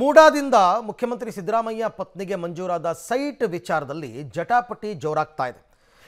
ಮೂಡಾದಿಂದ ಮುಖ್ಯಮಂತ್ರಿ ಸಿದ್ದರಾಮಯ್ಯ ಪತ್ನಿಗೆ ಮಂಜೂರಾದ ಸೈಟ್ ವಿಚಾರದಲ್ಲಿ ಜಟಾಪಟಿ ಜೋರಾಗ್ತಾ ಇದೆ.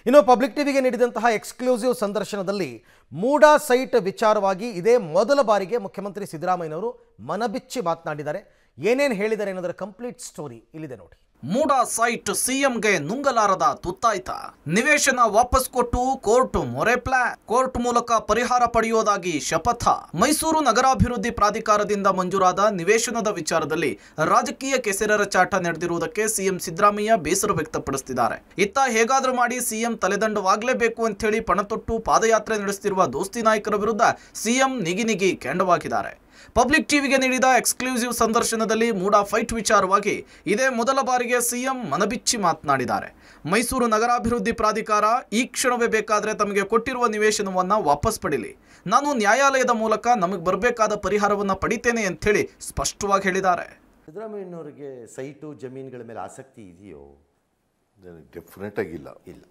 ಇನ್ನು ಪಬ್ಲಿಕ್ ಟಿವಿಗೆ ನೀಡಿದಂತಹ ಎಕ್ಸ್ಕ್ಲೂಸಿವ್ ಸಂದರ್ಶನದಲ್ಲಿ ಮೂಡಾ ಸೈಟ್ ವಿಚಾರವಾಗಿ ಇದೇ ಮೊದಲ ಬಾರಿಗೆ ಮುಖ್ಯಮಂತ್ರಿ ಸಿದ್ದರಾಮಯ್ಯನವರು ಮನಬಿಚ್ಚಿ ಮಾತನಾಡಿದ್ದಾರೆ. ಏನೇನು ಹೇಳಿದ್ದಾರೆ ಅನ್ನೋದರ ಕಂಪ್ಲೀಟ್ ಸ್ಟೋರಿ ಇಲ್ಲಿದೆ ನೋಡಿ. ಮೂಡಾ ಸೈಟ್ ಸಿಎಂಗೆ ನುಂಗಲಾರದ ತುತ್ತಾಯ್ತ. ನಿವೇಶನ ವಾಪಸ್ ಕೊಟ್ಟು ಕೋರ್ಟ್ ಮೊರೆ ಪ್ಲಾನ್. ಕೋರ್ಟ್ ಮೂಲಕ ಪರಿಹಾರ ಪಡೆಯುವುದಾಗಿ ಶಪಥ. ಮೈಸೂರು ನಗರಾಭಿವೃದ್ಧಿ ಪ್ರಾಧಿಕಾರದಿಂದ ಮಂಜೂರಾದ ನಿವೇಶನದ ವಿಚಾರದಲ್ಲಿ ರಾಜಕೀಯ ಕೆಸರರ ಚಾಟ ನಡೆದಿರುವುದಕ್ಕೆ ಸಿಎಂ ಸಿದ್ದರಾಮಯ್ಯ ಬೇಸರ ವ್ಯಕ್ತಪಡಿಸಿದ್ದಾರೆ. ಇತ್ತ ಹೇಗಾದ್ರೂ ಮಾಡಿ ಸಿಎಂ ತಲೆದಂಡವಾಗಲೇಬೇಕು ಅಂತ ಹೇಳಿ ಪಣತೊಟ್ಟು ಪಾದಯಾತ್ರೆ ನಡೆಸುತ್ತಿರುವ ದೋಸ್ತಿ ನಾಯಕರ ವಿರುದ್ಧ ಸಿಎಂ ನಿಗಿ ಕೆಂಡವಾಗಿದ್ದಾರೆ. ಪಬ್ಲಿಕ್ ಟಿವಿಗೆ ನೀಡಿದ ಎಕ್ಸ್ಕ್ಲೂಸಿವ್ ಸಂದರ್ಶನದಲ್ಲಿ ಮೂಡಾ ಫೈಟ್ ವಿಚಾರವಾಗಿ ಇದೇ ಮೊದಲ ಬಾರಿಗೆ ಸಿಎಂ ಮನಬಿಚ್ಚಿ ಮಾತನಾಡಿದ್ದಾರೆ. ಮೈಸೂರು ನಗರಾಭಿವೃದ್ಧಿ ಪ್ರಾಧಿಕಾರ ಈ ಕ್ಷಣವೇ ಬೇಕಾದರೆ ತಮಗೆ ಕೊಟ್ಟಿರುವ ನಿವೇಶನವನ್ನು ವಾಪಸ್ ಪಡೀಲಿ, ನಾನು ನ್ಯಾಯಾಲಯದ ಮೂಲಕ ನಮಗೆ ಬರಬೇಕಾದ ಪರಿಹಾರವನ್ನು ಪಡಿತೇನೆ ಅಂತ ಹೇಳಿ ಸ್ಪಷ್ಟವಾಗಿ ಹೇಳಿದ್ದಾರೆ. ಸಿದ್ದರಾಮಯ್ಯನವರಿಗೆ ಸೈಟು ಜಮೀನುಗಳ ಮೇಲೆ ಆಸಕ್ತಿ ಇದೆಯೋ? ಡೆಫಿನೆಟ್ ಆಗಿಲ್ಲ. ಇಲ್ಲ.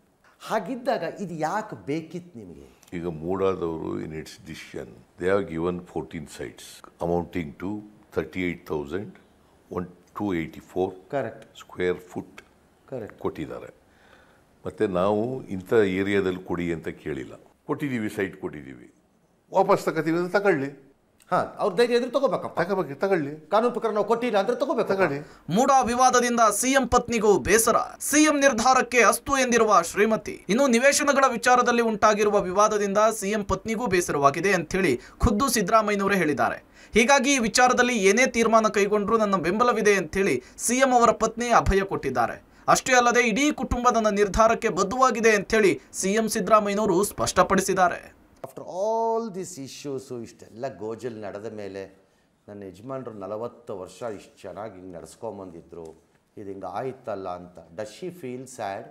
ಹಾಗಿದ್ದಾಗ ಇದು ಯಾಕೆ ಬೇಕಿತ್ತು ನಿಮಗೆ? ಈಗ ಮೂಡಾದವರು in its decision they have given 14 sites amounting to 38,284 correct square foot correct ಕೊಟ್ಟಿದ್ದಾರೆ. ಮತ್ತು ನಾವು ಇಂಥ ಏರಿಯಾದಲ್ಲಿ ಕೊಡಿ ಅಂತ ಕೇಳಿಲ್ಲ. ಕೊಟ್ಟಿದ್ದೀವಿ, ಸೈಟ್ ಕೊಟ್ಟಿದ್ದೀವಿ, ವಾಪಸ್ ತಗೋತೀವಿ ಅಂತ ತಗೊಳ್ಳಿ. ಹಾಂ, ಅವ್ರ ಧೈರ್ಯ ಇದ್ರೆ ತಗೊಳ್ಳಿ. ಕಾನೂನು ಪ್ರಕಾರ ನಾವು ಕೊಟ್ಟಿಲ್ಲ ಅಂದ್ರೆ ತಗೊಳ್ಳಿ. ಮೂಡಾ ವಿವಾದದಿಂದ ಸಿಎಂ ಪತ್ನಿಗೂ ಬೇಸರ. ಸಿಎಂ ನಿರ್ಧಾರಕ್ಕೆ ಅಸ್ತು ಎಂದಿರುವ ಶ್ರೀಮತಿ. ಇನ್ನು ನಿವೇಶನಗಳ ವಿಚಾರದಲ್ಲಿ ಉಂಟಾಗಿರುವ ವಿವಾದದಿಂದ ಸಿಎಂ ಪತ್ನಿಗೂ ಬೇಸರವಾಗಿದೆ ಅಂತ ಹೇಳಿ ಖುದ್ದು ಸಿದ್ದರಾಮಯ್ಯನವರೇ ಹೇಳಿದ್ದಾರೆ. ಹೀಗಾಗಿ ಈ ವಿಚಾರದಲ್ಲಿ ಏನೇ ತೀರ್ಮಾನ ಕೈಗೊಂಡ್ರೂ ನನ್ನ ಬೆಂಬಲವಿದೆ ಅಂತ ಹೇಳಿ ಸಿಎಂ ಅವರ ಪತ್ನಿ ಅಭಯ ಕೊಟ್ಟಿದ್ದಾರೆ. ಅಷ್ಟೇ ಅಲ್ಲದೆ ಇಡೀ ಕುಟುಂಬ ನನ್ನ ನಿರ್ಧಾರಕ್ಕೆ ಬದ್ಧವಾಗಿದೆ ಅಂತ ಹೇಳಿ ಸಿಎಂ ಸಿದ್ದರಾಮಯ್ಯನವರು ಸ್ಪಷ್ಟಪಡಿಸಿದ್ದಾರೆ. ಆಫ್ಟರ್ ಆಲ್ ದಿಸ್ ಇಶ್ಯೂಸು ಇಷ್ಟೆಲ್ಲ ಗೋಜಲ್ ನಡೆದ ಮೇಲೆ ನನ್ನ ಯಜಮಾನ್ರು 40 ವರ್ಷ ಇಷ್ಟು ಚೆನ್ನಾಗಿ ಹಿಂಗೆ ನಡೆಸ್ಕೊಂಬಂದಿದ್ರು, ಇದು ಹಿಂಗೆ ಆಯ್ತಲ್ಲ ಅಂತ. Does she feel sad?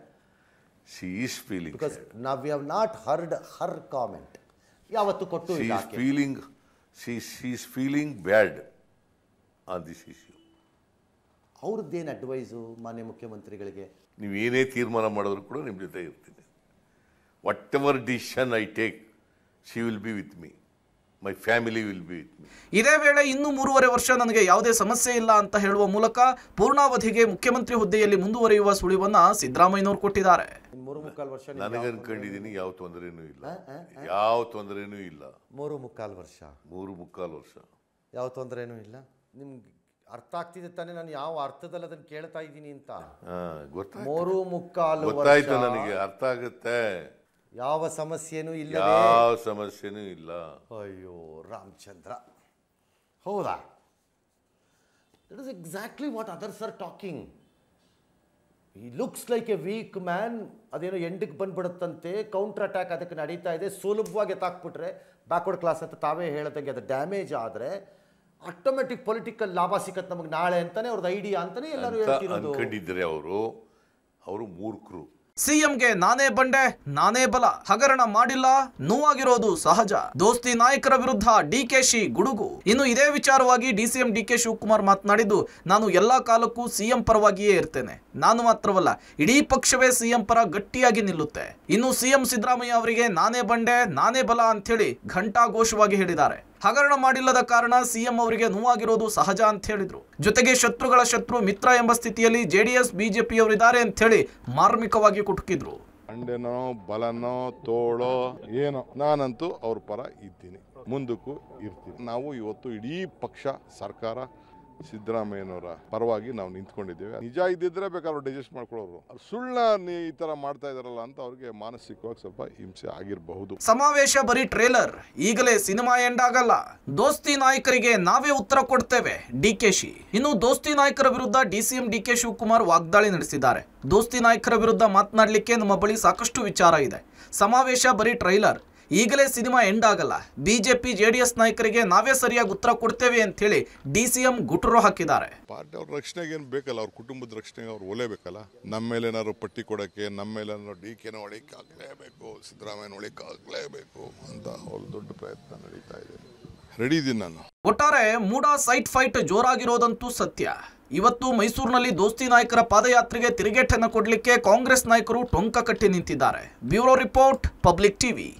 She is feeling because ನಾವು we have not heard her comment. ಯಾವತ್ತು ಕೊಟ್ಟು she is feeling bad on this issue. ಅವ್ರದ್ದೇನು ಅಡ್ವೈಸು ಮಾನ್ಯ ಮುಖ್ಯಮಂತ್ರಿಗಳಿಗೆ? ನೀವು ಏನೇ ತೀರ್ಮಾನ ಮಾಡಿದ್ರು ಕೂಡ ನಿಮ್ಮ ಜೊತೆ ಇರ್ತೀನಿ. What ever decision I take, she will be with me, my family will be with me. ಇದೇ ವೇಳೆ ಇನ್ನು 3.5 ವರ್ಷ ನನಗೆ ಯಾವುದೇ ಸಮಸ್ಯೆ ಇಲ್ಲ ಅಂತ ಹೇಳುವ ಮೂಲಕ ಪೂರ್ಣಾವಧಿಗೆ ಮುಖ್ಯಮಂತ್ರಿ ಹುದ್ದೆಯಲ್ಲಿ ಮುಂದುವರಿಯುವ ಸುಳಿವನ್ನ ಸಿದ್ದರಾಮಯ್ಯನವರು ಕೊಟ್ಟಿದ್ದಾರೆ. 3.25 ವರ್ಷ ನನಗೆ ಅನ್ಕೊಂಡಿದ್ದೀನಿ, ಯಾವ ತೊಂದರೆನೂ ಇಲ್ಲ. 3.25 ವರ್ಷ 3.25 ವರ್ಷ ಯಾವ ತೊಂದರೆನೂ ಇಲ್ಲ. ನಿಮ್ಗೆ ಅರ್ಥ ಆಗ್ತಿದೆ ತಾನೇ ನಾನು ಯಾವ ಅರ್ಥದಲ್ಲಿ ಅದನ್ನು ಕೇಳ್ತಾ ಇದ್ದೀನಿ ಅಂತ? 3.25 ಗೊತ್ತಾಯ್ತು, ನನಗೆ ಅರ್ಥ ಆಗುತ್ತೆ. ಯಾವ ಸಮಸ್ಯೆನೂ ಇಲ್ಲ. ಯಾವ ಸಮಸ್ಯೆನೂ ಇಲ್ಲ. ಅಯ್ಯೋ ರಾಮಚಂದ್ರ, ಹೌದಾ? That is exactly what others are talking. ಈ looks like a weak man. ಅದೇನೋ ಎಂಡಿಗೆ ಬಂದ್ಬಿಡುತ್ತಂತೆ, ಕೌಂಟರ್ ಅಟ್ಯಾಕ್ ಅದಕ್ಕೆ ನಡೀತಾ ಇದೆ. ಸುಲಭವಾಗಿ ಎತ್ತಾಕ್ಬಿಟ್ರೆ ಬ್ಯಾಕ್ವರ್ಡ್ ಕ್ಲಾಸ್ ಅಂತ ತಾವೇ ಹೇಳ್ದಂಗೆ ಅದು ಡ್ಯಾಮೇಜ್ ಆದರೆ ಆಟೋಮೆಟಿಕ್ ಪೊಲಿಟಿಕಲ್ ಲಾಭ ಸಿಕ್ಕತ್ತೆ ನಮಗೆ ನಾಳೆ ಅಂತಾನೆ ಅವ್ರದ್ದು ಐಡಿಯಾ ಅಂತಾನೆ ಎಲ್ಲರೂ ಹೇಳ್ತಿರೋದು. ಅನ್ಕೊಂಡಿದ್ರೆ ಅವರು ಮೂರ್ಖರು. ಸಿಎಂಗೆ ನಾನೇ ಬಂಡೆ ನಾನೇ ಬಲ. ಹಗರಣ ಮಾಡಿಲ್ಲ, ನೋವಾಗಿರೋದು ಸಹಜ. ದೋಸ್ತಿ ನಾಯಕರ ವಿರುದ್ಧ ಡಿಕೆಶಿ ಗುಡುಗು. ಇನ್ನು ಇದೇ ವಿಚಾರವಾಗಿ ಡಿಸಿಎಂ ಡಿಕೆ ಶಿವಕುಮಾರ್ ಮಾತನಾಡಿದ್ದು, ನಾನು ಎಲ್ಲಾ ಕಾಲಕ್ಕೂ ಸಿಎಂ ಪರವಾಗಿಯೇ ಇರ್ತೇನೆ. ನಾನು ಮಾತ್ರವಲ್ಲ, ಇಡೀ ಪಕ್ಷವೇ ಸಿಎಂ ಪರ ಗಟ್ಟಿಯಾಗಿ ನಿಲ್ಲುತ್ತೆ. ಇನ್ನು ಸಿಎಂ ಸಿದ್ದರಾಮಯ್ಯ ಅವರಿಗೆ ನಾನೇ ಬಂಡೆ ನಾನೇ ಬಲ ಅಂತ ಹೇಳಿ ಘಂಟಾಘೋಷವಾಗಿ ಹೇಳಿದ್ದಾರೆ. ಹಗರಣ ಮಾಡಿಲ್ಲದ ಕಾರಣ ಸಿಎಂ ಅವರಿಗೆ ನೋವಾಗಿರೋದು ಸಹಜ ಅಂತ ಹೇಳಿದ್ರು. ಜೊತೆಗೆ ಶತ್ರುಗಳ ಶತ್ರು ಮಿತ್ರ ಎಂಬ ಸ್ಥಿತಿಯಲ್ಲಿ ಜೆಡಿಎಸ್ ಬಿಜೆಪಿಯವರಿದ್ದಾರೆ ಅಂತ ಹೇಳಿ ಮಾರ್ಮಿಕವಾಗಿ ಕುಟುಕಿದ್ರು. ಅಂಡೆನೋ ಬಲನೋ ತೋಳೋ ಏನೋ, ನಾನಂತೂ ಅವ್ರ ಪರ ಇದ್ದೀನಿ, ಮುಂದಕ್ಕೂ ಇರ್ತೀನಿ. ನಾವು ಇವತ್ತು ಇಡೀ ಪಕ್ಷ ಸರ್ಕಾರ ಸಿದ್ದರಾಮಯ್ಯನವರ ಪರವಾಗಿ ನಾವು ನಿಂತ್ಕೊಂಡಿದ್ದೇವೆ. ನಿಜ ಇದ್ದಿದ್ರೆ ಬೇಕಾದ್ರೆ ಡೈಜೆಸ್ಟ್ ಮಾಡ್ಕೊಳ್ಳೋರು. ಸುಳ್ಳ ಈ ತರ ಮಾಡ್ತಾ ಇದಾರಲ್ಲ ಅಂತ ಅವ್ರಿಗೆ ಮಾನಸಿಕವಾಗಿ ಸ್ವಲ್ಪ ಹಿಂಸೆ ಆಗಿರಬಹುದು. ಸಮಾವೇಶ ಬರೀ ಟ್ರೇಲರ್, ಈಗಲೇ ಸಿನಿಮಾ ಎಂಡ್ ಆಗಲ್ಲ. ದೋಸ್ತಿ ನಾಯಕರಿಗೆ ನಾವೇ ಉತ್ತರ ಕೊಡ್ತೇವೆ ಡಿಕೆಶಿ. ಇನ್ನು ದೋಸ್ತಿ ನಾಯಕರ ವಿರುದ್ಧ ಡಿಸಿಎಂ ಡಿಕೆ ಶಿವಕುಮಾರ್ ವಾಗ್ದಾಳಿ ನಡೆಸಿದ್ದಾರೆ. ದೋಸ್ತಿ ನಾಯಕರ ವಿರುದ್ಧ ಮಾತನಾಡಲಿಕ್ಕೆ ನಮ್ಮ ಬಳಿ ಸಾಕಷ್ಟು ವಿಚಾರ ಇದೆ. ಸಮಾವೇಶ ಬರೀ ಟ್ರೈಲರ್, ಈಗಲೇ ಸಿನಿಮಾ ಎಂಡ್ ಆಗಲ್ಲ. ಬಿಜೆಪಿ ಜೆಡಿಎಸ್ ನಾಯಕರಿಗೆ ನಾವೇ ಸರಿಯಾಗಿ ಉತ್ತರ ಕೊಡ್ತೇವೆ ಅಂತ ಹೇಳಿ ಡಿಸಿಎಂ ಗುಟುರು ಹಾಕಿದ್ದಾರೆ. ಪಾರ್ಟಿ ಅವ್ರ ರಕ್ಷಣೆಗೆ ಏನು ಬೇಕಲ್ಲ, ಅವ್ರ ಕುಟುಂಬದ ರಕ್ಷಣೆಗೆ ಅವ್ರು ಒಲೇಬೇಕಲ್ಲ. ನಮ್ಮ ಮೇಲೆ ಏನಾದ್ರು ಪಟ್ಟಿ ಕೊಡಕ್ಕೆ, ನಮ್ಮ ಮೇಲೆ ಡಿಕೆನ ಒಳಕ್ಕೆ ಹಾಕಲೇಬೇಕು, ಸಿದ್ದರಾಮಯ್ಯನ ಒಳಕ್ಕೆ ಹಾಕಲೇಬೇಕು ಅಂತ ಅವ್ರ ದೊಡ್ಡ ಪ್ರಯತ್ನ ನಡೀತಾ ಇದೆ. ರೆಡಿ ಇದ್ದೀನಿ ನಾನು. ಒಟ್ಟಾರೆ ಮೂಡಾ ಸೈಟ್ ಫೈಟ್ ಜೋರಾಗಿರೋದಂತೂ ಸತ್ಯ. ಇವತ್ತು ಮೈಸೂರಿನಲ್ಲಿ ದೋಸ್ತಿ ನಾಯಕರ ಪಾದಯಾತ್ರೆಗೆ ತಿರುಗೇಟನ್ನು ಕೊಡಲಿಕ್ಕೆ ಕಾಂಗ್ರೆಸ್ ನಾಯಕರು ಟೊಂಕ ಕಟ್ಟಿ ನಿಂತಿದ್ದಾರೆ. Bureau report, public TV.